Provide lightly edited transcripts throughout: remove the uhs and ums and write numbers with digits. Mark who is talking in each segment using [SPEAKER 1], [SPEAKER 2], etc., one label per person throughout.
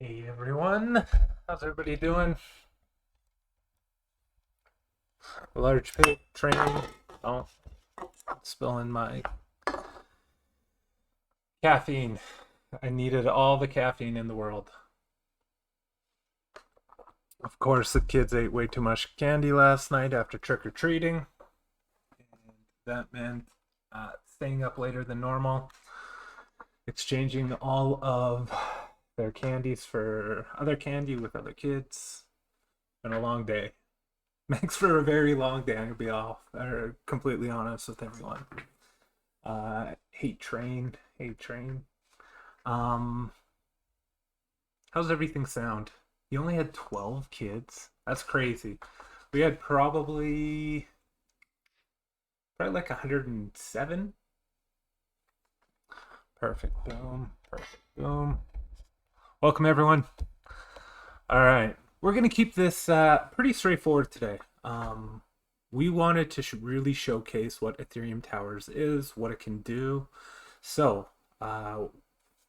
[SPEAKER 1] Hey everyone, how's everybody doing? Large pig training. Oh, spilling my caffeine. I needed all the caffeine in the world. Of course, the kids ate way too much candy last night after trick or treating. And that meant staying up later than normal, exchanging all of their candies for other candy with other kids. Been a long day. Makes for a very long day. I'm gonna be completely honest with everyone. Hate train, hate train. Um, how's everything sound? You only had 12 kids. That's crazy. We had probably like 107. Perfect. Boom. Perfect. Boom. Welcome everyone. All right, we're gonna keep this pretty straightforward today. We wanted to really showcase what Ethereum Towers is, what it can do. So, I'm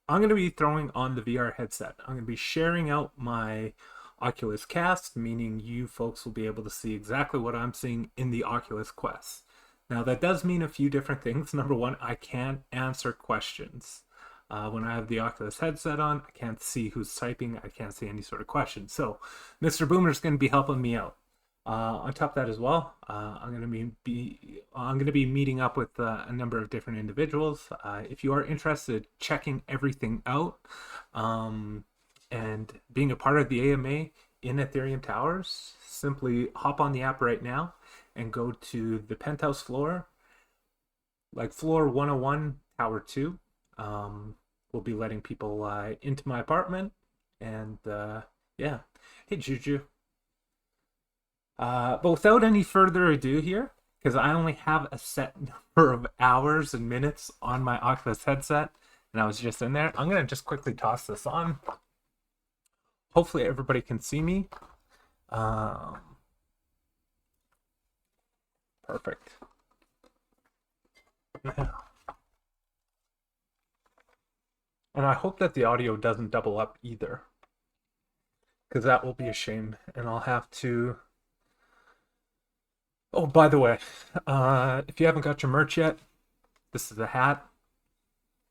[SPEAKER 1] going to be throwing on the VR headset. I'm going to be sharing out my Oculus Cast, meaning you folks will be able to see exactly what I'm seeing in the Oculus Quest. Now, that does mean a few different things. Number one, I can't answer questions. When I have the Oculus headset on, I can't see who's typing. I can't see any sort of questions. So, Mr. Boomer is going to be helping me out. On top of that as well, I'm going to be meeting up with a number of different individuals. If you are interested checking everything out and being a part of the AMA in Ethereum Towers, simply hop on the app right now and go to the penthouse floor, like floor 101, tower 2. We'll be letting people into my apartment, and yeah. Hey, Juju. But without any further ado here, because I only have a set number of hours and minutes on my Oculus headset, and I was just in there, I'm going to just quickly toss this on. Hopefully everybody can see me. Perfect. And I hope that the audio doesn't double up either, because that will be a shame, and I'll have to... Oh, by the way, if you haven't got your merch yet, this is a hat.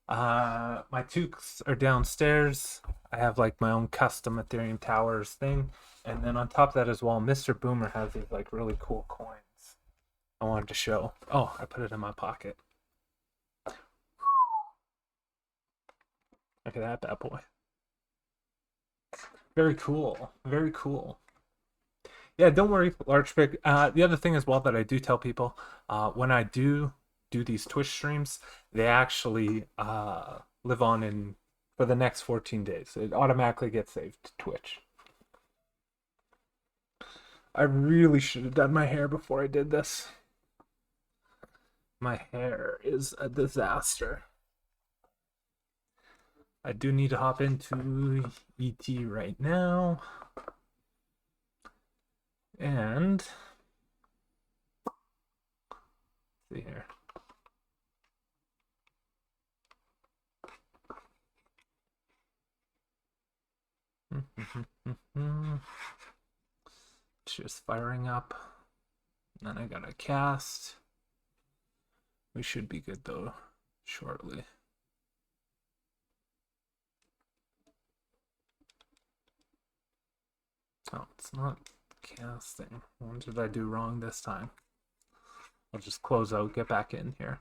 [SPEAKER 1] My toques are downstairs. I have like my own custom Ethereum Towers thing, and then on top of that as well, Mr. Boomer has these like really cool coins. I wanted to show. Oh, I put it in my pocket. Look at that bad boy. Very cool. Very cool. Yeah, don't worry, Large Pig. The other thing as well that I do tell people, when I do these Twitch streams, they actually live on in for the next 14 days. It automatically gets saved to Twitch. I really should have done my hair before I did this. My hair is a disaster. I do need to hop into ET right now. And let's see here. It's just firing up. And then I got a cast. We should be good though shortly. Oh, it's not casting. What did I do wrong this time? I'll just close out, get back in here.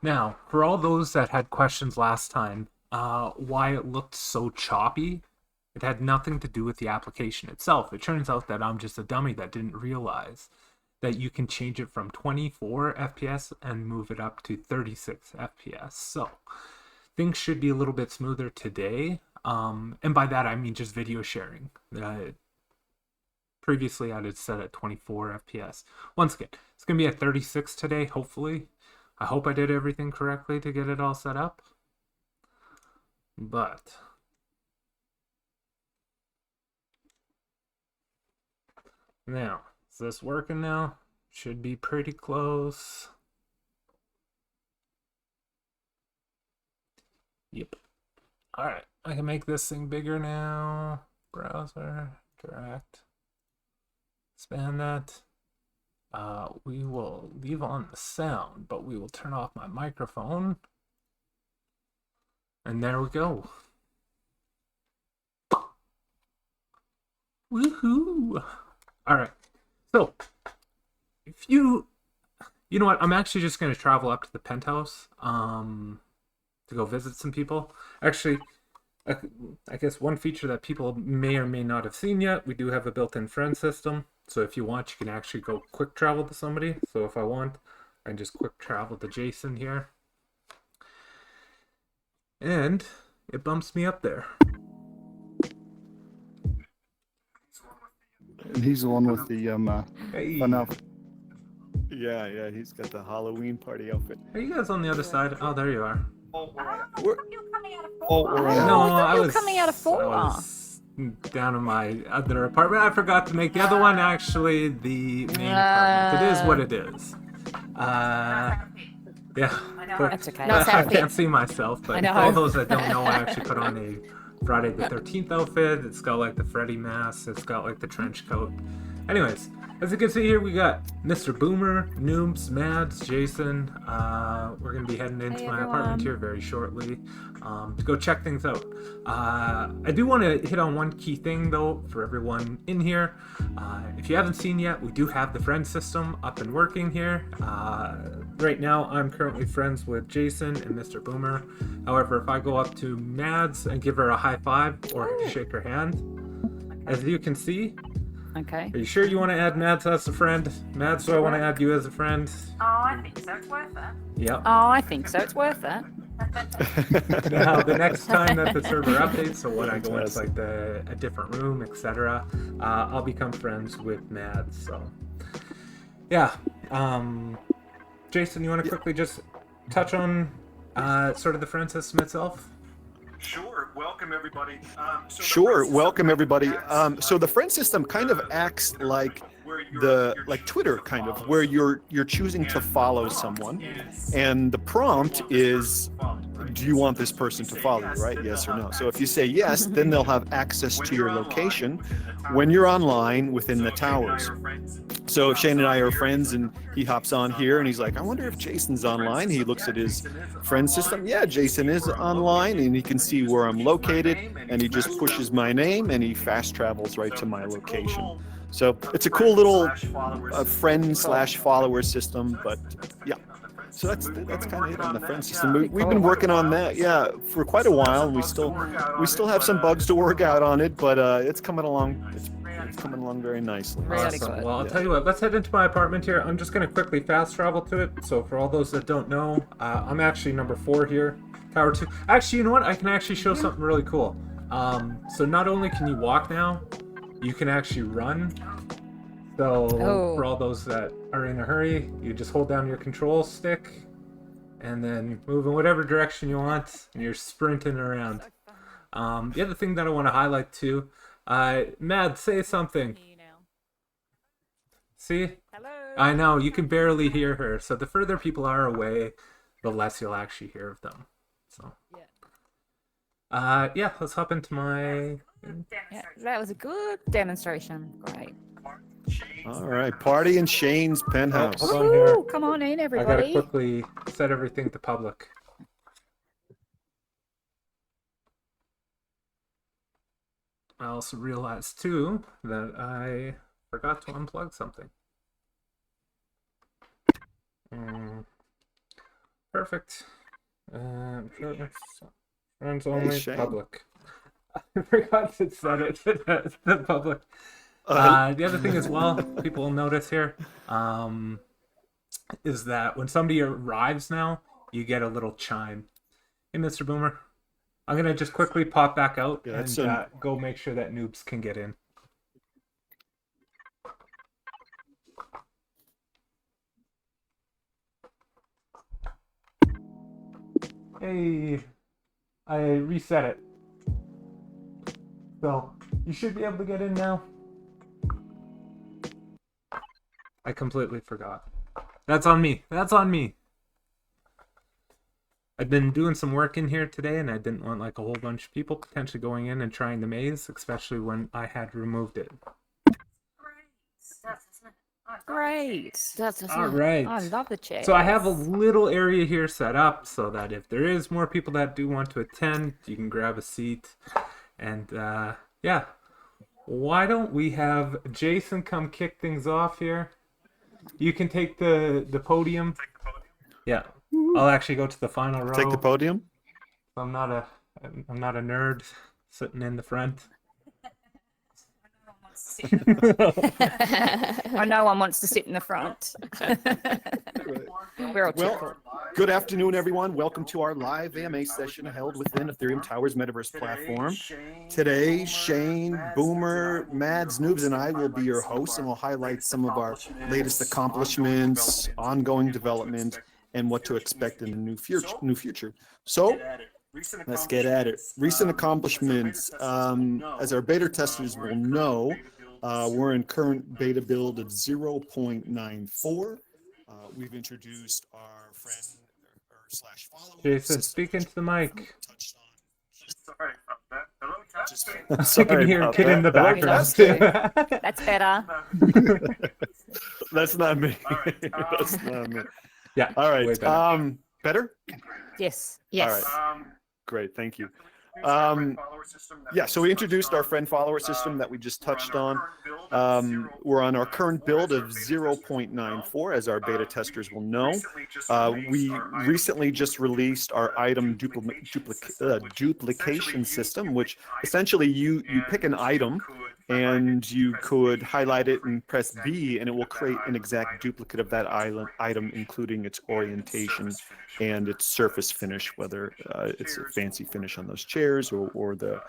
[SPEAKER 1] Now, for all those that had questions last time, why it looked so choppy, it had nothing to do with the application itself. It turns out that I'm just a dummy that didn't realize that you can change it from 24 FPS and move it up to 36 FPS. So things should be a little bit smoother today. And by that I mean just video sharing. Previously I had it set at 24 FPS. Once again, it's gonna be at 36 today, hopefully. I hope I did everything correctly to get it all set up. But now, is this working now? Should be pretty close. Yep. All right, I can make this thing bigger now. Browser, direct, expand that. We will leave on the sound, but we will turn off my microphone. And there we go. Woohoo! All right. So, if you know what, I'm actually just going to travel up to the penthouse to go visit some people. Actually, I guess one feature that people may or may not have seen yet, we do have a built-in friend system. So if you want, you can actually go quick travel to somebody. So if I want, I can just quick travel to Jason here. And it bumps me up there.
[SPEAKER 2] And he's the one with the
[SPEAKER 1] Hey.
[SPEAKER 2] fun outfit. Yeah, he's got the Halloween party outfit.
[SPEAKER 1] Are you guys on the other side? Oh, there you are.
[SPEAKER 2] We're
[SPEAKER 1] No,
[SPEAKER 3] I was coming out of
[SPEAKER 1] I was down in my other apartment. I forgot to make the other one actually the main apartment. It is what it is. Yeah. But
[SPEAKER 3] That's okay.
[SPEAKER 1] I can't see myself, but
[SPEAKER 3] I know.
[SPEAKER 1] for all those that don't know, I actually put on a Friday the 13th outfit. It's got like the Freddy mask. It's got like the trench coat. Anyways, as you can see here, we got Mr. Boomer, Noobs, Mads, Jason. We're going to be heading into my apartment here very shortly to go check things out. I do want to hit on one key thing, though, for everyone in here. If you haven't seen yet, we do have the friend system up and working here. Right now, I'm currently friends with Jason and Mr. Boomer. However, if I go up to Mads and give her a high five or shake her hand, as you can see,
[SPEAKER 3] Okay.
[SPEAKER 1] are you sure you want to add Mads as a friend? Mads, do I want to add you as a friend?
[SPEAKER 4] Oh, I think so. It's worth it.
[SPEAKER 1] Yep.
[SPEAKER 3] Oh, I think so. It's worth it.
[SPEAKER 1] Now, the next time that the server updates, so when I go into like a different room, etc., I'll become friends with Mads. So, yeah. Jason, you want to quickly just touch on sort of the friend system itself?
[SPEAKER 5] Sure. Welcome, everybody.
[SPEAKER 2] Welcome everybody. So the friend system kind of acts like like Twitter, kind of, where you're choosing to follow someone, and the prompt is, do you want this person to follow you, right? Yes or no. So if you say yes, then they'll have access to your location when you're online within the towers. So if Shane and I are friends and he hops on here and he's like, I wonder if Jason's online. He looks at his friend system. Yeah, Jason is online, and he can see where I'm located, and he just pushes my name and he fast travels right to my location. So it's a cool little friend/follower system, but yeah. So that's kind of it on the friend system. We've been working on that, for quite a while, and we still have some bugs to work out on it, but it's coming along. It's coming along very nicely.
[SPEAKER 3] Really
[SPEAKER 1] Awesome.
[SPEAKER 3] good.
[SPEAKER 1] Well, I'll tell you what, let's head into my apartment here. I'm just going to quickly fast travel to it. So for all those that don't know, I'm actually number 4 here, Tower 2. Actually, you know what? I can actually show something really cool. So not only can you walk now, you can actually run. So for all those that are in a hurry, you just hold down your control stick and then move in whatever direction you want, and you're sprinting around. The other thing that I want to highlight too, Mad, say something. See?
[SPEAKER 3] Hello.
[SPEAKER 1] I know, you can barely hear her. So the further people are away, the less you'll actually hear of them. So, yeah, let's hop into my...
[SPEAKER 3] Yeah, that was a good demonstration. Great.
[SPEAKER 2] All right, party in Shane's penthouse.
[SPEAKER 1] Hold on here.
[SPEAKER 3] Woo, come on in,
[SPEAKER 1] I gotta
[SPEAKER 3] everybody.
[SPEAKER 1] quickly set everything to public. I also realized too that I forgot to unplug something. Perfect. Friends only,
[SPEAKER 2] Shane.
[SPEAKER 1] public. I forgot to set it to the public. The other thing as well, people will notice here, is that when somebody arrives now, you get a little chime. Hey, Mr. Boomer. I'm going to just quickly pop back out and go make sure that Noobs can get in. Hey, I reset it. So, you should be able to get in now. I completely forgot. That's on me. That's on me. I've been doing some work in here today, and I didn't want like a whole bunch of people potentially going in and trying the maze, especially when I had removed it.
[SPEAKER 3] Great.
[SPEAKER 1] All right.
[SPEAKER 3] I love the chairs.
[SPEAKER 1] So I have a little area here set up so that if there is more people that do want to attend, you can grab a seat. And yeah, why don't we have Jason come kick things off here? You can take the podium. Yeah, I'll actually go to the final row.
[SPEAKER 2] Take the podium.
[SPEAKER 1] I'm not a nerd sitting in the front.
[SPEAKER 3] Or no one wants to sit in the front. We're all
[SPEAKER 2] Well, good afternoon, everyone. Welcome to our live AMA session held within Ethereum Towers Metaverse platform. Today, Shane, Boomer, Mads, Noobs, and I will be your hosts, and we'll highlight some of our latest accomplishments, ongoing development, and what to expect in the new future. So, let's get at it. Recent accomplishments, as our beta testers will know, we're in current beta build of 0.94. We've introduced our friend slash follower.
[SPEAKER 1] Jason, speak into the mic.
[SPEAKER 5] Sorry about that. Hello, testing.
[SPEAKER 1] You can hear a kid in the
[SPEAKER 2] Hello,
[SPEAKER 1] background.
[SPEAKER 2] testing.
[SPEAKER 3] That's better.
[SPEAKER 2] That's not me.
[SPEAKER 5] All right,
[SPEAKER 2] That's not me.
[SPEAKER 1] Yeah.
[SPEAKER 2] All
[SPEAKER 1] way
[SPEAKER 2] right.
[SPEAKER 1] better.
[SPEAKER 3] Yes.
[SPEAKER 2] Better?
[SPEAKER 3] Yes.
[SPEAKER 2] All right. Great. Thank you. Yeah, so we introduced our friend follower system that we just touched on. We're on our current build of 0.94, as our beta testers will know. We recently just released our item duplication system, which essentially you pick an item and you could highlight it and press B, and it will create an exact duplicate of that item, including its orientation and its surface finish, whether it's a fancy finish on those chairs or the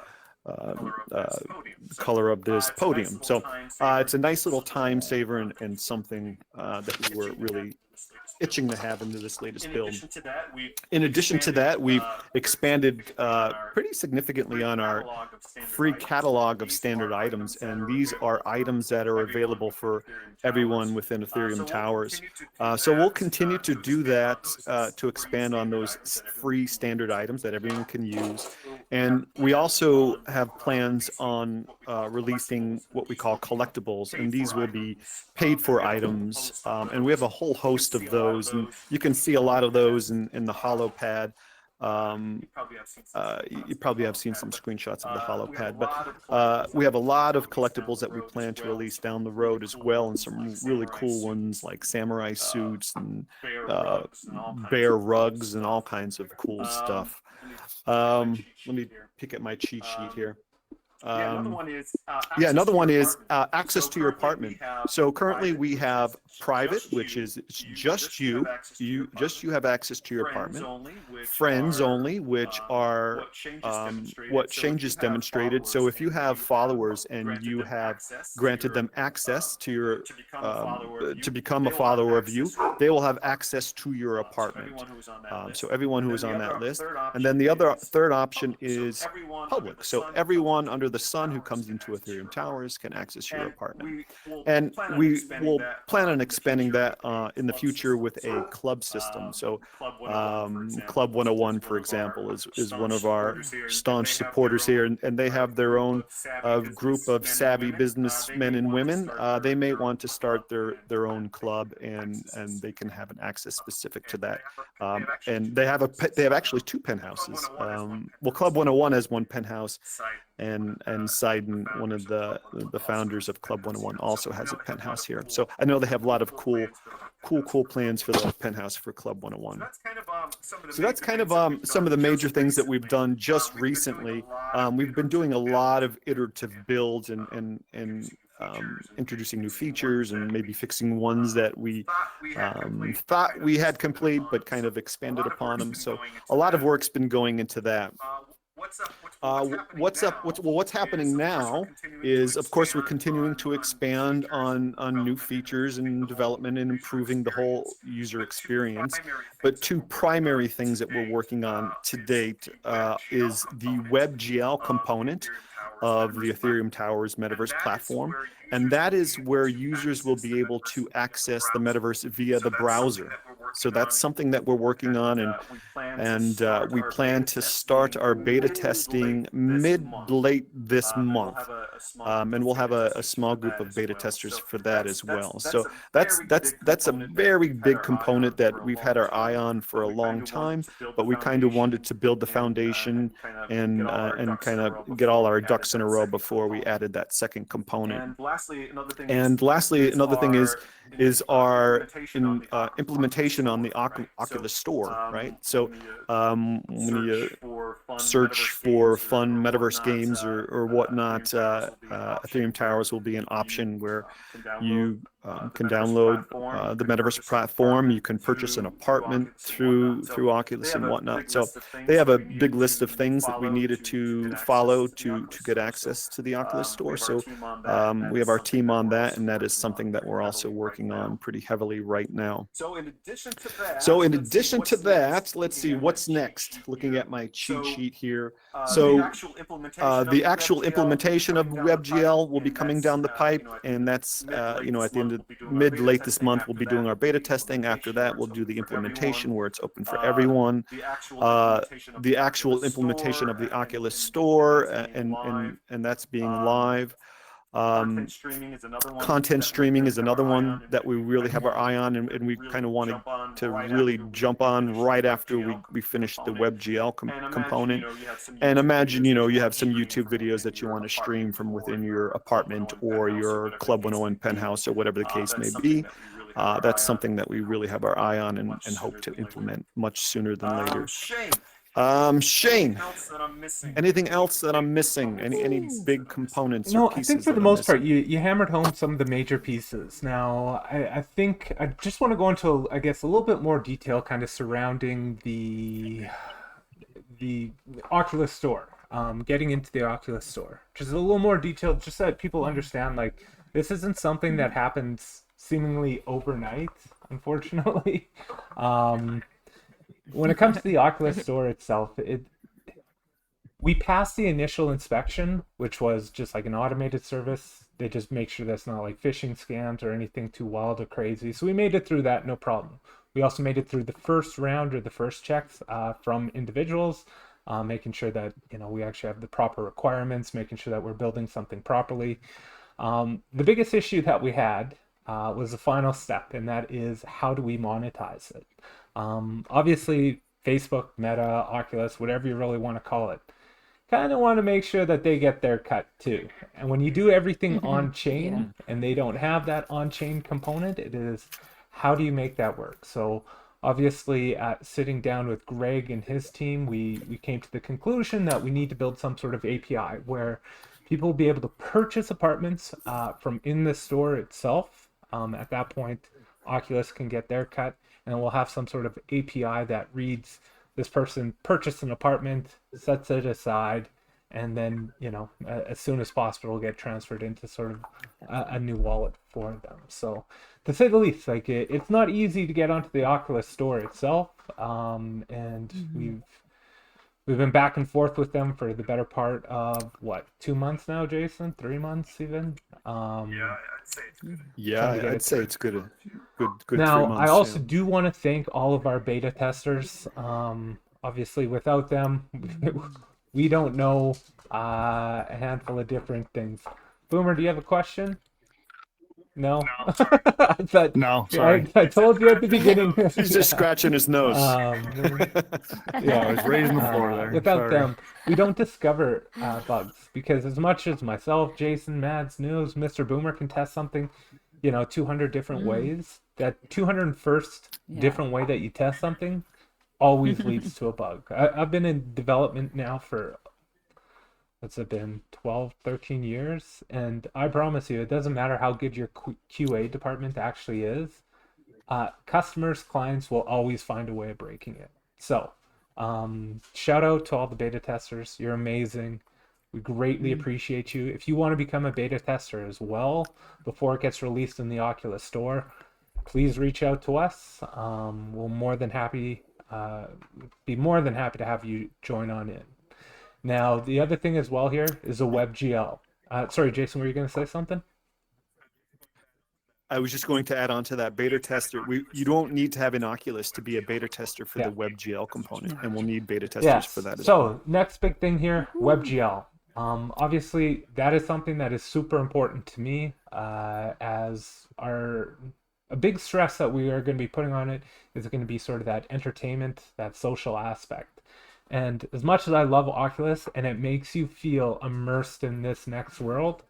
[SPEAKER 2] color of this podium. So it's a nice little time saver and something that we were really itching to have into this latest build. In addition to that, we've expanded pretty significantly on our free catalog of standard items, and these are items that are available for everyone within Ethereum Towers. So we'll continue to do that to expand on those free standard items that everyone can use. And we also have plans on releasing what we call collectibles, and these will be paid for items. And we have a whole host of those, and you can see a lot of those in the HoloPad. You probably have seen some screenshots of the HoloPad, but we have a lot of collectibles that we plan to release down the road as well, and some really cool ones like samurai suits and bear rugs and all kinds of cool stuff. Let me pick at my cheat sheet here. Another one is access to your apartment. So currently we have private, which is just you have access to your apartment. Friends only, which are what Shane just demonstrated. So if you have followers and you have granted them access to your to become a follower of you, they will have access to your apartment. So everyone who is on that list. And then the third option is public. So everyone under the sun who comes into Ethereum Towers can access your apartment. And we will plan on expanding that in the future with a club system. So Club 101, for example, is one of our staunch supporters here, and they have their own group of savvy businessmen and women. They may want to start their own club, and they can have an access specific to that. And they have actually two penthouses. Well, Club 101 has one penthouse, and Seiden, one of the founders of Club 101, also has a penthouse here. So I know they have a lot of cool plans for the penthouse for Club 101. So that's kind of some of the major things that we've done just recently. We've been doing a lot of iterative builds and introducing new features and maybe fixing ones that we thought we had complete but kind of expanded upon them. So a lot of work's been going into that. What's happening now is, of course, we're continuing to expand on new features and development and improving the whole user experience. But two primary things that we're working on to date is the WebGL component of the Ethereum Towers Metaverse platform. And that is where users will be able to access the metaverse via the browser. So that's something that we're working on, and we plan to start our beta testing late this month, and we'll have a small group of beta testers for that as well. So that's a very big component that we've had our eye on for a long time, but we kind of wanted to build the foundation and kind of get all our ducks in a row before we added that second component. And lastly, another thing is our implementation on the Oculus Store, right? So when you search for fun metaverse games or whatnot, Ethereum Towers will be an option where you can download the metaverse platform. You can purchase an apartment through Oculus and whatnot. So they have a big list of things that we needed to follow to get access to the Oculus Store. So we have our team on that, and that is something that we're also working on pretty heavily right now. So in addition to that, let's see what's next. Looking at my cheat sheet here. So the actual implementation of WebGL will be coming down the pipe, and that's at the end of late this month we'll be doing our beta testing. After that, we'll do the implementation where it's open for everyone. The actual implementation of the Oculus Store, and that's being live. Content streaming is another one that we really have our eye on, and we kind of wanted to really jump on right after we finish the WebGL component. And imagine, you have some YouTube videos that you want to stream from within your apartment or your Club 101 penthouse or whatever the case may be. That's something that we really have our eye on and hope to implement much sooner than later. Shane, anything else that I'm missing? Any big components?
[SPEAKER 1] No,
[SPEAKER 2] or pieces
[SPEAKER 1] I think for
[SPEAKER 2] that
[SPEAKER 1] the
[SPEAKER 2] I'm
[SPEAKER 1] most part,
[SPEAKER 2] missing?
[SPEAKER 1] you hammered home some of the major pieces. Now, I think I just want to go into, I guess, a little bit more detail kind of surrounding the Oculus Store, getting into the Oculus Store. Just a little more detail, just so that people understand, like, this isn't something that happens seemingly overnight, unfortunately. When it comes to the Oculus Store itself, we passed the initial inspection, which was just like an automated service. They just make sure that's not like phishing scams or anything too wild or crazy. So we made it through that, no problem. We also made it through the first round or the first checks from individuals, making sure that we actually have the proper requirements, making sure that we're building something properly. The biggest issue that we had was the final step, and that is, how do we monetize it? Obviously, Facebook, Meta, Oculus, whatever you really want to call it, kind of want to make sure that they get their cut too. And when you do everything on chain and they don't have that on chain component, it is, how do you make that work? So obviously, sitting down with Greg and his team, we came to the conclusion that we need to build some sort of API where people will be able to purchase apartments from in the store itself. At that point, Oculus can get their cut, and we'll have some sort of API that reads, this person purchased an apartment, sets it aside, and then, as soon as possible, will get transferred into sort of a new wallet for them. So, to say the least, like, it's not easy to get onto the Oculus Store itself, and we've been back and forth with them for the better part of 2 months now, Jason? 3 months even?
[SPEAKER 2] I'd say it's good. Good.
[SPEAKER 1] Now,
[SPEAKER 2] 3 months,
[SPEAKER 1] I also do want to thank all of our beta testers. Obviously, without them, we don't know a handful of different things. Boomer, do you have a question? No. I thought,
[SPEAKER 5] No, sorry.
[SPEAKER 1] I told you at the beginning.
[SPEAKER 2] He's just scratching his nose.
[SPEAKER 1] Yeah,
[SPEAKER 5] I was raising the floor there.
[SPEAKER 1] Without
[SPEAKER 5] Sorry.
[SPEAKER 1] them, we don't discover bugs, because as much as myself, Jason, Mads, News, Mr. Boomer can test something, 200 different ways, that 201st different way that you test something always leads to a bug. I've been in development now for, what's it been, 12, 13 years, and I promise you, it doesn't matter how good your QA department actually is, customers, clients will always find a way of breaking it. So, shout out to all the beta testers. You're amazing. We greatly appreciate you. If you want to become a beta tester as well before it gets released in the Oculus Store, please reach out to us. We'll be more than happy to have you join on in. Now, the other thing as well here is a WebGL. Sorry, Jason, were you going to say something?
[SPEAKER 2] I was just going to add on to that beta tester. You don't need to have an Oculus to be a beta tester for the WebGL component, and we'll need beta testers for that as well.
[SPEAKER 1] So next big thing here, WebGL. Obviously, that is something that is super important to me, as a big stress that we are going to be putting on it is going to be sort of that entertainment, that social aspect. And as much as I love Oculus and it makes you feel immersed in this next world,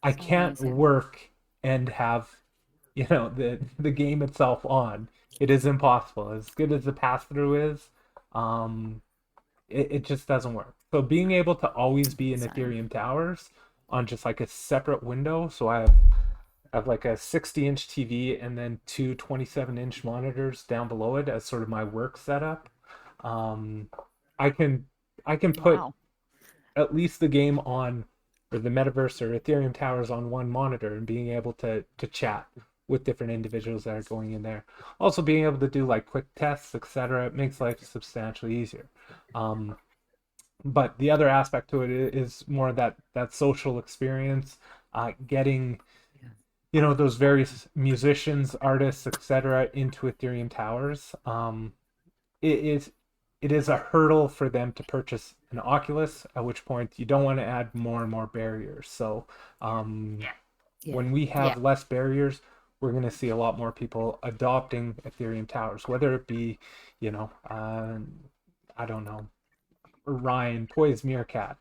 [SPEAKER 1] I can't work and have, the game itself on. It is impossible. As good as the pass-through is, it just doesn't work. So being able to always be in Ethereum Towers on just like a separate window, so I have like a 60-inch TV and then two 27-inch monitors down below it as sort of my work setup. I can put at least the game on, or the metaverse or Ethereum Towers on one monitor, and being able to chat with different individuals that are going in there. Also being able to do like quick tests, etc. It makes life substantially easier. But the other aspect to it is more that social experience, getting, those various musicians, artists, etc. into Ethereum Towers. It is a hurdle for them to purchase an Oculus, at which point you don't want to add more and more barriers. So when we have less barriers, we're going to see a lot more people adopting Ethereum Towers, whether it be, I don't know, Ryan, Poise Meerkat.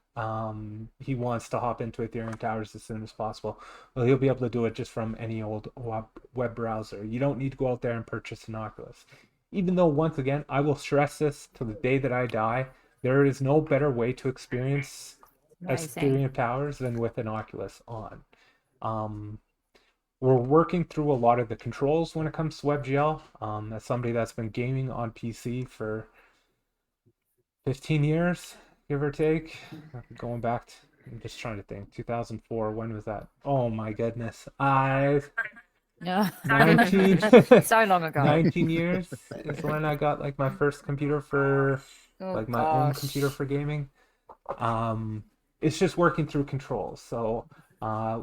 [SPEAKER 1] He wants to hop into Ethereum Towers as soon as possible. Well, he'll be able to do it just from any old web browser. You don't need to go out there and purchase an Oculus. Even though, once again, I will stress this to the day that I die, there is no better way to experience Ethereum Towers than with an Oculus on. We're working through a lot of the controls when it comes to WebGL. As somebody that's been gaming on PC for 15 years, give or take, going back to, I'm just trying to think, 2004, when was that? Oh my goodness. 19
[SPEAKER 3] So long ago.
[SPEAKER 1] 19 years is when I got like my first computer for my own computer for gaming. It's just working through controls. So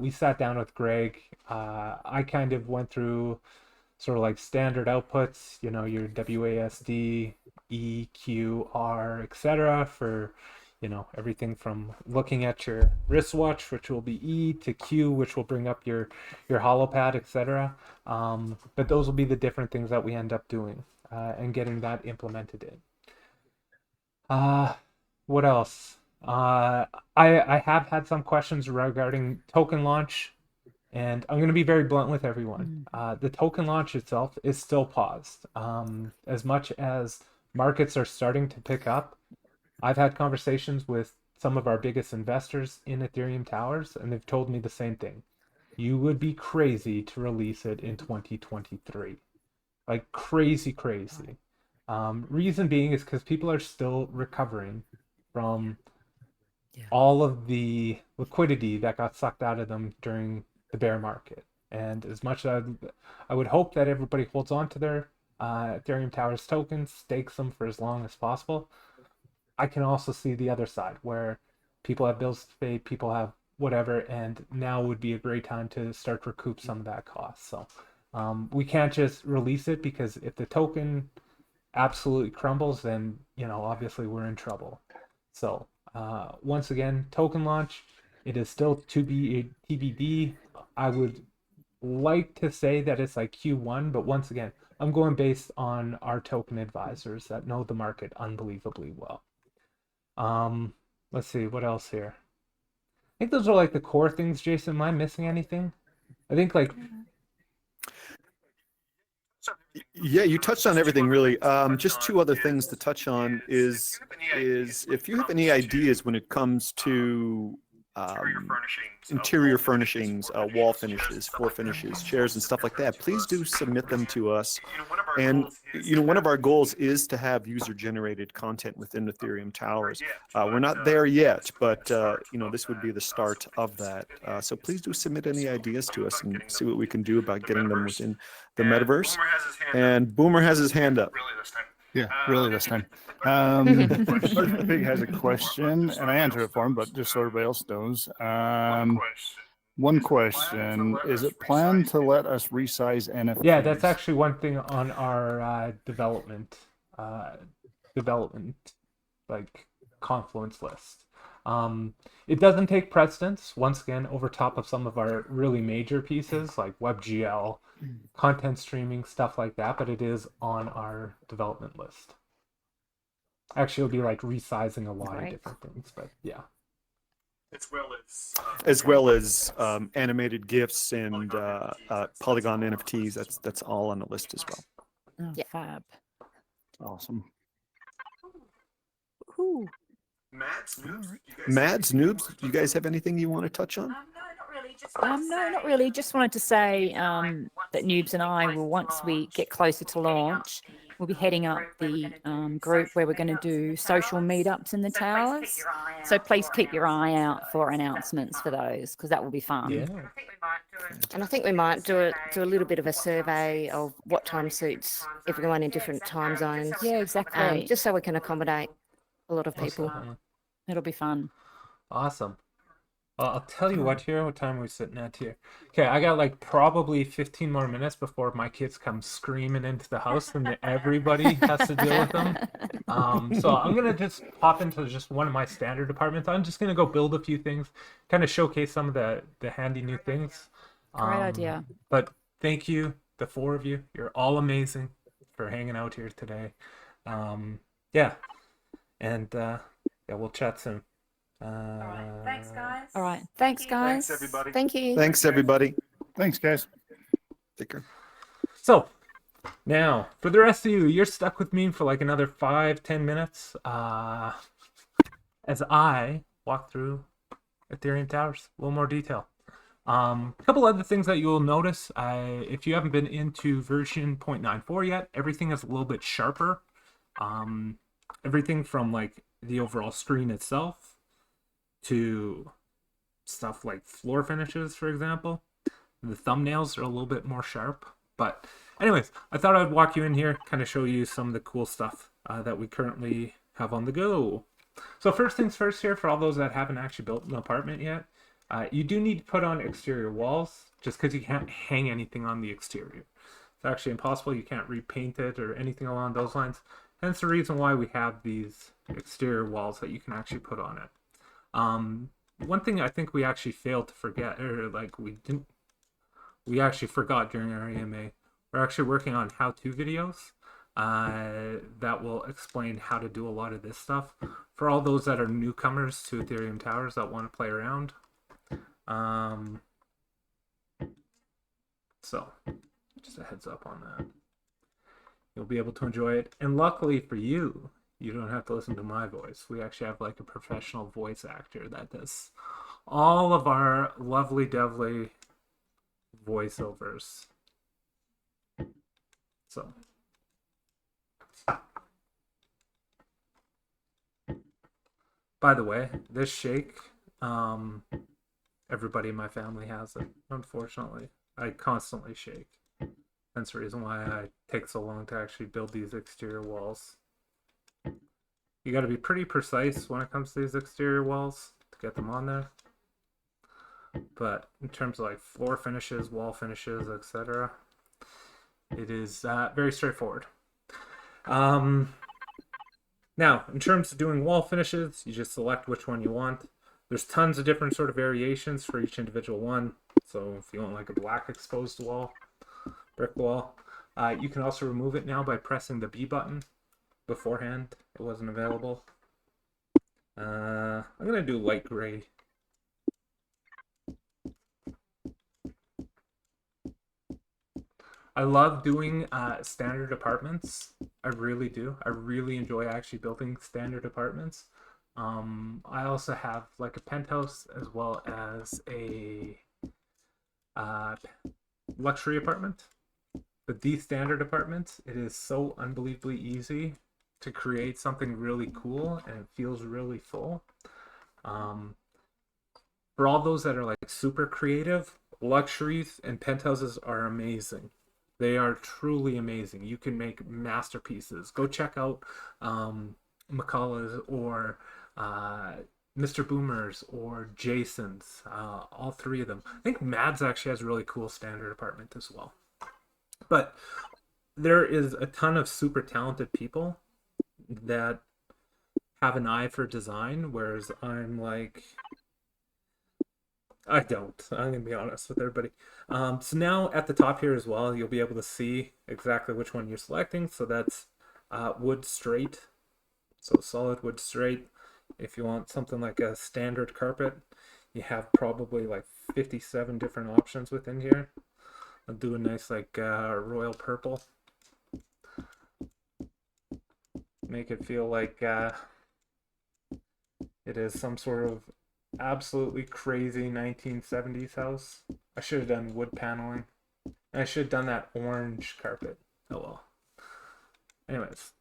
[SPEAKER 1] we sat down with Greg. I kind of went through sort of like standard outputs, your WASD, E, Q, R, etc. for everything from looking at your wristwatch, which will be E, to Q, which will bring up your HoloPad, etc. But those will be the different things that we end up doing and getting that implemented in. What else? I have had some questions regarding token launch, and I'm going to be very blunt with everyone. The token launch itself is still paused. As much as markets are starting to pick up, I've had conversations with some of our biggest investors in Ethereum Towers, and they've told me the same thing. You would be crazy to release it in 2023. Like crazy. Reason being is because people are still recovering from all of the liquidity that got sucked out of them during the bear market. And as much as I would hope that everybody holds on to their Ethereum Towers tokens, stakes them for as long as possible, I can also see the other side where people have bills to pay, people have whatever, and now would be a great time to start to recoup some of that cost. So we can't just release it, because if the token absolutely crumbles, then obviously we're in trouble. So once again, token launch, it is still to be a TBD. I would like to say that it's like Q1, but once again, I'm going based on our token advisors that know the market unbelievably well. Let's see, what else here? I think those are like the core things. Jason, am I missing anything? I think like...
[SPEAKER 2] Yeah, you touched on everything really. Just two other things to touch on is if you have any ideas when it comes to interior furnishings, wall finishes, floor finishes, chairs and stuff like that, please do submit them to us. And one of our goals is to have user-generated content within Ethereum Towers. We're not there yet, but this would be the start of that. So please do submit any ideas to us and see what we can do about getting them within the metaverse. And Boomer has his hand up.
[SPEAKER 6] Yeah, really this time. Big has a question, and I answered it for him, but just so everybody else knows. One question: is it planned to let us resize NFTs?
[SPEAKER 1] Yeah, that's actually one thing on our development like Confluence list. It doesn't take precedence, once again, over top of some of our really major pieces like WebGL, content streaming, stuff like that, but it is on our development list. Actually, it'll be like resizing a lot of different things, but yeah.
[SPEAKER 2] As well as animated GIFs and Polygon NFTs. That's all on the list as well.
[SPEAKER 3] Oh,
[SPEAKER 7] Yeah.
[SPEAKER 3] fab.
[SPEAKER 6] Awesome.
[SPEAKER 3] Ooh.
[SPEAKER 2] Mads, Noobs, do you guys have anything you want to touch on?
[SPEAKER 4] No, not really. Just
[SPEAKER 3] No, not really. Just wanted to say that Noobs and I will, once we get closer to launch, we'll be heading up the group where we're going to do social meetups in the towers. So please keep your eye out for announcements for those, because that will be fun.
[SPEAKER 1] Yeah.
[SPEAKER 7] And I think we might do a little bit of a survey of what time suits everyone in different time zones.
[SPEAKER 3] Yeah, exactly.
[SPEAKER 7] Just so we can accommodate a lot of people.
[SPEAKER 1] Awesome.
[SPEAKER 3] It'll be fun.
[SPEAKER 1] Awesome. I'll tell you what here. What time are we sitting at here? Okay, I got like probably 15 more minutes before my kids come screaming into the house and everybody has to deal with them. So I'm gonna just pop into just one of my standard departments. I'm just gonna go build a few things, kind of showcase some of the handy new things.
[SPEAKER 3] Great idea.
[SPEAKER 1] But thank you, the four of you. You're all amazing for hanging out here today. Yeah, and yeah, we'll chat soon.
[SPEAKER 4] Thanks, guys.
[SPEAKER 3] All right. Thanks, guys.
[SPEAKER 5] Thanks, everybody.
[SPEAKER 7] Thank you.
[SPEAKER 2] Thanks, everybody.
[SPEAKER 6] Thanks, guys.
[SPEAKER 2] Take care.
[SPEAKER 1] So now for the rest of you, you're stuck with me for like another 5-10 minutes as I walk through Ethereum Towers, a little more detail. A couple other things that you will notice, if you haven't been into version 0.94 yet, everything is a little bit sharper. Everything from like the overall screen itself to stuff like floor finishes, for example. The thumbnails are a little bit more sharp. But anyways, I thought I'd walk you in here, kind of show you some of the cool stuff that we currently have on the go. So first things first here, for all those that haven't actually built an apartment yet, you do need to put on exterior walls, just because you can't hang anything on the exterior. It's actually impossible. You can't repaint it or anything along those lines. Hence the reason why we have these exterior walls that you can actually put on it. One thing I think we actually failed to forget, or like we actually forgot during our AMA, we're actually working on how-to videos that will explain how to do a lot of this stuff for all those that are newcomers to Ethereum Towers that want to play around. So just a heads up on that. You'll be able to enjoy it. And luckily for you, you don't have to listen to my voice. We actually have like a professional voice actor that does all of our lovely devly voiceovers. So by the way, this shake, everybody in my family has it, unfortunately. I constantly shake. That's the reason why I take so long to actually build these exterior walls. You got to be pretty precise when it comes to these exterior walls to get them on there. But in terms of like floor finishes, wall finishes, etc., it is very straightforward. Now, in terms of doing wall finishes, you just select which one you want. There's tons of different sort of variations for each individual one. So if you want like a black exposed wall, brick wall, you can also remove it now by pressing the B button. Beforehand, it wasn't available. I'm gonna do light gray. I love doing standard apartments. I really do. I really enjoy actually building standard apartments. I also have like a penthouse as well as a luxury apartment. But these standard apartments, it is so unbelievably easy to create something really cool, and it feels really full. For all those that are like super creative, luxuries and penthouses are amazing. They are truly amazing. You can make masterpieces. Go check out Macaulay's or Mr. Boomer's or Jason's, all three of them. I think Mads actually has a really cool standard apartment as well. But there is a ton of super talented people that have an eye for design, whereas I'm like, I don't. I'm gonna be honest with everybody. So now at the top here as well, you'll be able to see exactly which one you're selecting. So that's wood straight, so solid wood straight. If you want something like a standard carpet, you have probably like 57 different options within here. I'll do a nice like royal purple. Make it feel like it is some sort of absolutely crazy 1970s house. I should have done wood paneling. I should have done that orange carpet. Oh well. Anyways.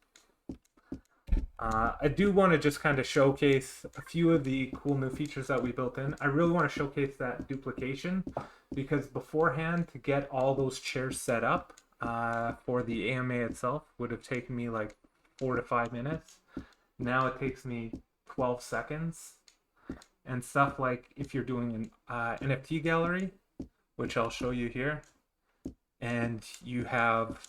[SPEAKER 1] I do want to just kind of showcase a few of the cool new features that we built in. I really want to showcase that duplication because beforehand to get all those chairs set up for the AMA itself would have taken me like 4 to 5 minutes. Now it takes me 12 seconds. And stuff like if you're doing an NFT gallery, which I'll show you here, and you have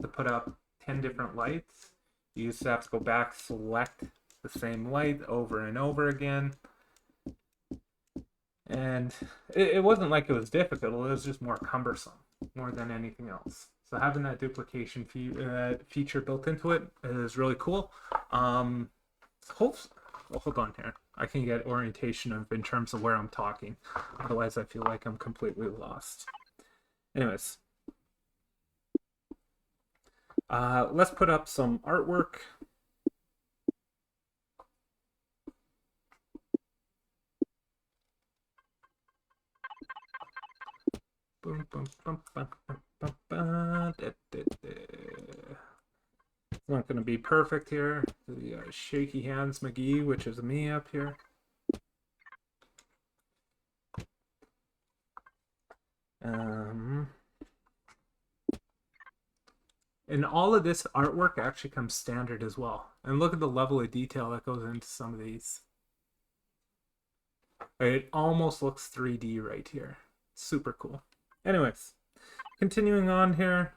[SPEAKER 1] to put up 10 different lights, you used to have to go back, select the same light over and over again. And it wasn't like it was difficult, it was just more cumbersome, more than anything else. So having that duplication feature built into it is really cool. Hold on here. I can get orientation in terms of where I'm talking. Otherwise, I feel like I'm completely lost. Anyways. Let's put up some artwork. Boom, boom, boom, boom, boom, boom, boom. It's not going to be perfect here. The Shaky Hands McGee, which is me up here. And all of this artwork actually comes standard as well. And look at the level of detail that goes into some of these. It almost looks 3D right here. Super cool. Anyways, continuing on here,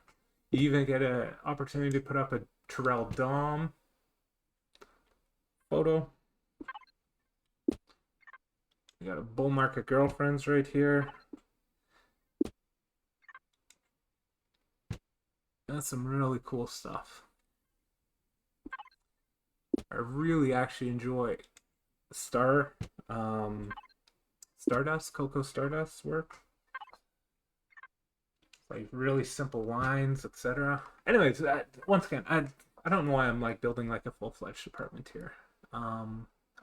[SPEAKER 1] you even get an opportunity to put up a Terrell Dom photo. You got a Bull Market Girlfriends right here. That's some really cool stuff. I really actually enjoy Stardust, Coco Stardust's work. Like really simple lines, etc. Anyways, once again, I don't know why I'm like building like a full-fledged department here. I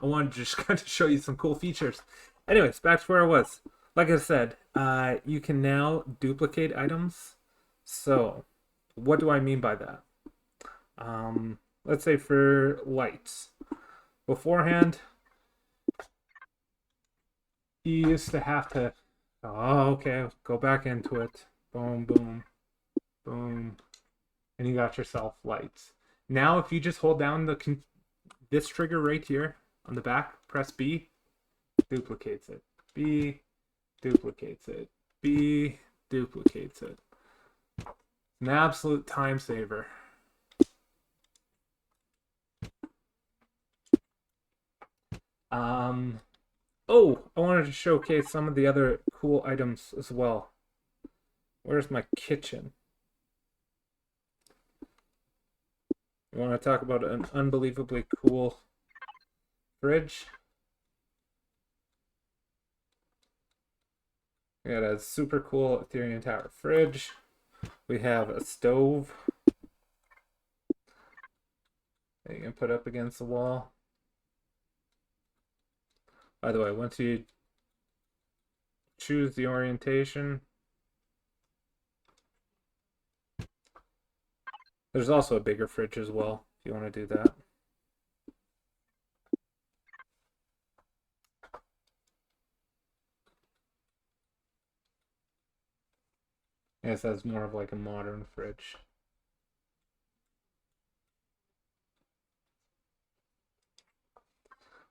[SPEAKER 1] wanted to just kind of show you some cool features. Anyways, back to where I was. Like I said, you can now duplicate items. So what do I mean by that? Let's say for lights. Beforehand, you used to have to, go back into it. Boom, boom, boom. And you got yourself lights. Now, if you just hold down this trigger right here on the back, press B, duplicates it. B, duplicates it. B, duplicates it. An absolute time saver. I wanted to showcase some of the other cool items as well. Where's my kitchen? You want to talk about an unbelievably cool fridge? We got a super cool Ethereum Tower fridge. We have a stove that you can put up against the wall. By the way, once you choose the orientation, there's also a bigger fridge as well, if you want to do that. I guess that's more of like a modern fridge.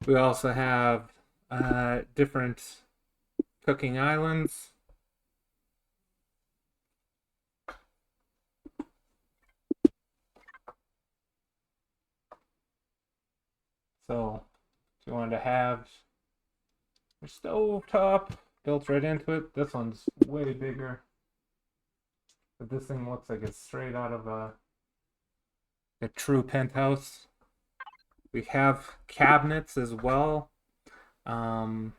[SPEAKER 1] We also have different cooking islands. So if you wanted to have your stove top built right into it, this one's way bigger. But this thing looks like it's straight out of a true penthouse. We have cabinets as well. Where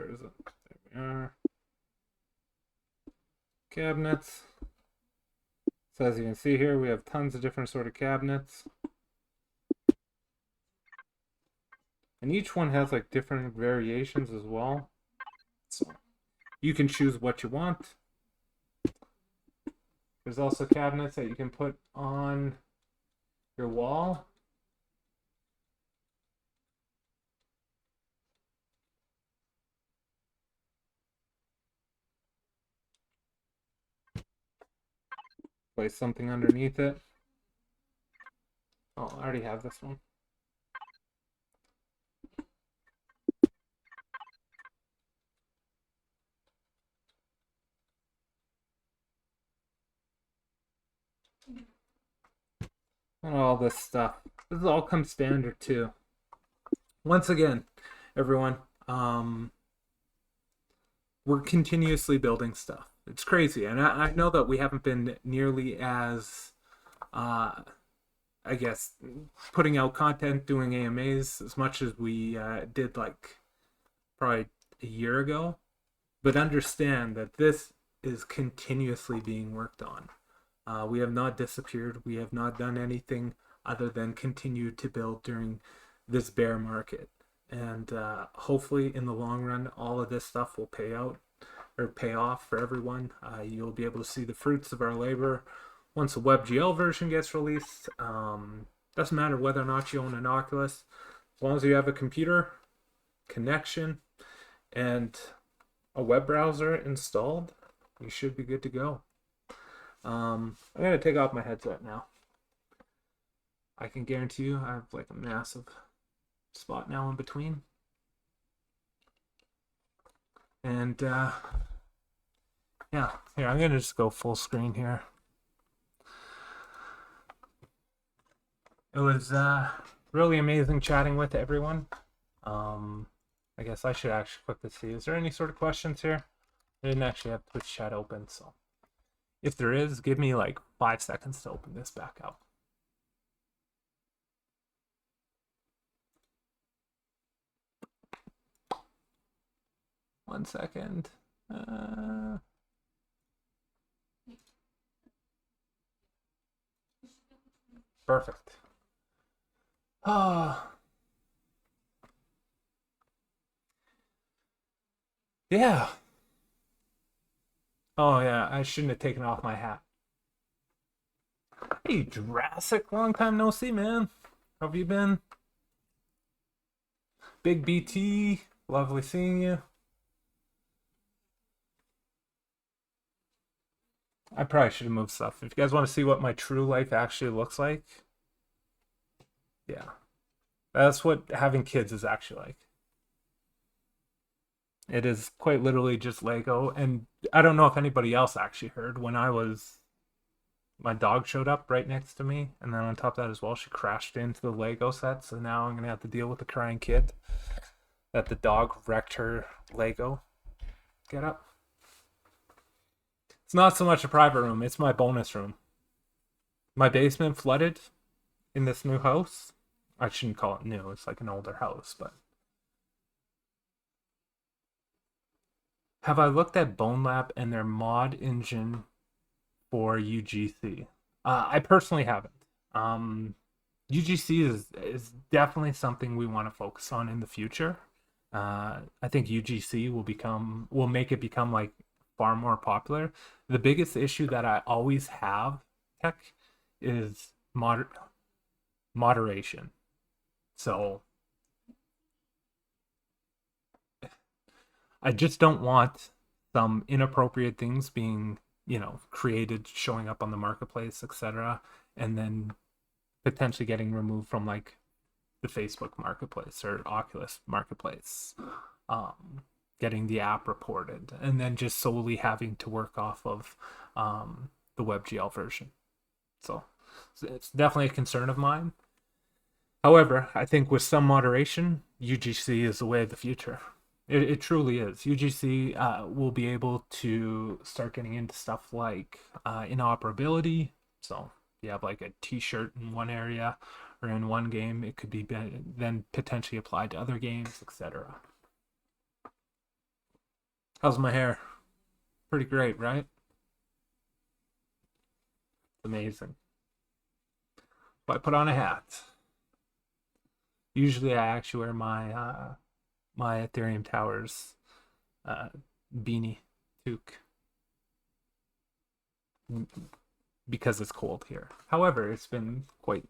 [SPEAKER 1] is it? There we are. Cabinets. So as you can see here, we have tons of different sort of cabinets. And each one has like different variations as well. So you can choose what you want. There's also cabinets that you can put on your wall. Place something underneath it. Oh, I already have this one. And all this stuff. This all comes standard too. Once again, everyone, we're continuously building stuff. It's crazy, and I know that we haven't been nearly as, I guess, putting out content, doing AMAs as much as we did like probably a year ago. But understand that this is continuously being worked on. We have not disappeared. We have not done anything other than continue to build during this bear market. And hopefully in the long run, all of this stuff will pay out or pay off for everyone. You'll be able to see the fruits of our labor once the WebGL version gets released. Doesn't matter whether or not you own an Oculus. As long as you have a computer, connection, and a web browser installed, you should be good to go. I'm gonna take off my headset now. I can guarantee you I have like a massive spot now in between. And yeah, here, I'm gonna just go full screen here. It was really amazing chatting with everyone. I guess I should actually quickly see, is there any sort of questions here? I didn't actually have Twitch chat open, so if there is, give me like 5 seconds to open this back up. One second. Perfect. Yeah. Oh yeah, I shouldn't have taken off my hat. Hey Jurassic, long time no see, man. How have you been? Big BT, lovely seeing you. I probably should have moved stuff. If you guys want to see what my true life actually looks like, yeah. That's what having kids is actually like. It is quite literally just Lego. And I don't know if anybody else actually heard when my dog showed up right next to me. And then on top of that as well, she crashed into the Lego set. So now I'm going to have to deal with the crying kid that the dog wrecked her Lego. Get up. It's not so much a private room. It's my bonus room. My basement flooded in this new house. I shouldn't call it new. It's like an older house, but have I looked at Bone Lab and their mod engine for UGC? I personally haven't. UGC is definitely something we want to focus on in the future. I think UGC will make it become like far more popular. The biggest issue that I always have, tech, is moderation. So I just don't want some inappropriate things being, created, showing up on the marketplace, etc., and then potentially getting removed from like the Facebook Marketplace or Oculus Marketplace, getting the app reported, and then just solely having to work off of the WebGL version. So it's definitely a concern of mine. However, I think with some moderation, UGC is the way of the future. It truly is. UGC will be able to start getting into stuff like interoperability. So you have like a t-shirt in one area or in one game, it could be then potentially applied to other games, etc. How's my hair? Pretty great, right? Amazing. So I put on a hat. Usually I actually wear my my Ethereum Towers beanie toque because it's cold here. However, it's been quite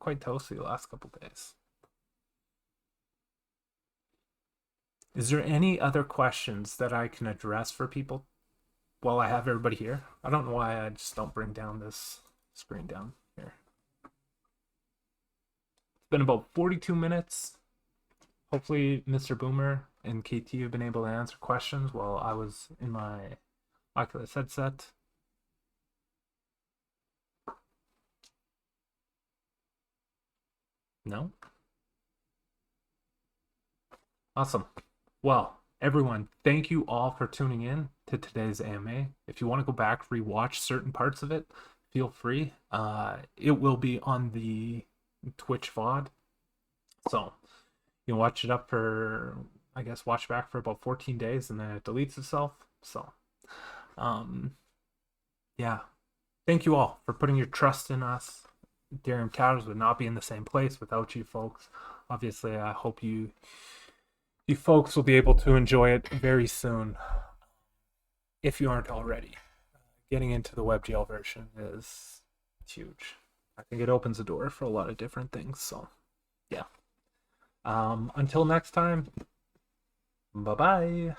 [SPEAKER 1] toasty the last couple days. Is there any other questions that I can address for people while I have everybody here? I don't know why I just don't bring down this screen down here. It's been about 42 minutes. Hopefully Mr. Boomer and KT have been able to answer questions while I was in my Oculus headset. No? Awesome. Well, everyone, thank you all for tuning in to today's AMA. If you want to go back, rewatch certain parts of it, feel free. It will be on the Twitch VOD. So you can watch it up for, I guess, watch back for about 14 days and then it deletes itself. So, yeah. Thank you all for putting your trust in us. Ethereum Towers would not be in the same place without you folks. Obviously, I hope you folks will be able to enjoy it very soon. If you aren't already. Getting into the WebGL version is huge. I think it opens the door for a lot of different things. So, yeah. Until next time, bye-bye.